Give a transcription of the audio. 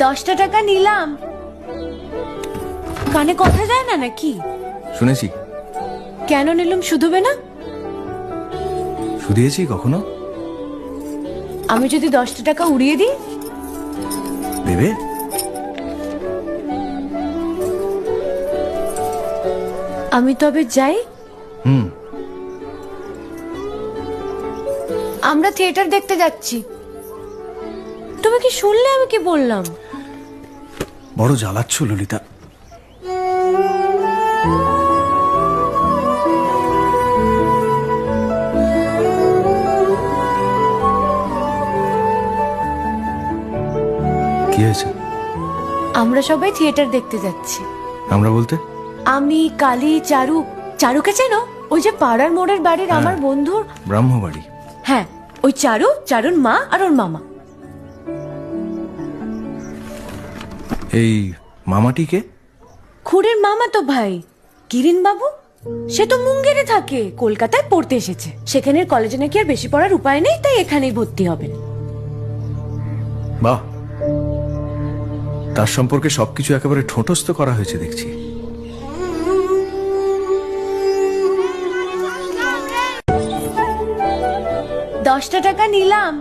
10টা টাকা নিলাম। কানে কথা যায় না নাকি? শুনেছি। কেন নিলাম? শুধুবে না? শুধিয়েছি কখনো? আমি যদি 10টা টাকা উড়িয়ে দিই? দেবে? আমি তবে যাই। আমরা থিয়েটার দেখতে যাচ্ছি। তুমি কি শুনলে আমি কি বললাম? বড় জ্বালাচ্ছ ললিতা। কি হয়েছে? আমরা সবাই থিয়েটার দেখতে যাচ্ছি। আমরা বলতে? আমি, কালী, চারু। চারুকে চেনো? ওই যে পাড়ার মোড়ের বাড়ির আমার বন্ধুর ব্রাহ্মবাড়ি। হ্যাঁ, ওই চারু, চারুর মা আর ওর মামা। এই মামাটিকে? খুড়ের মামা তো ভাই, কিরিন বাবু। সে তো মুঙ্গেরে থাকে, কলকাতায় পড়তে এসেছে। সেখানের কলেজে নাকি আর বেশি পড়ার উপায় নেই, তাই এখানেই ভর্তি হবে। বাহ, তার সম্পর্কে সবকিছু একেবারে ঠোঁটস্থ করা হয়েছে দেখছি। দশটা টাকা নিলাম।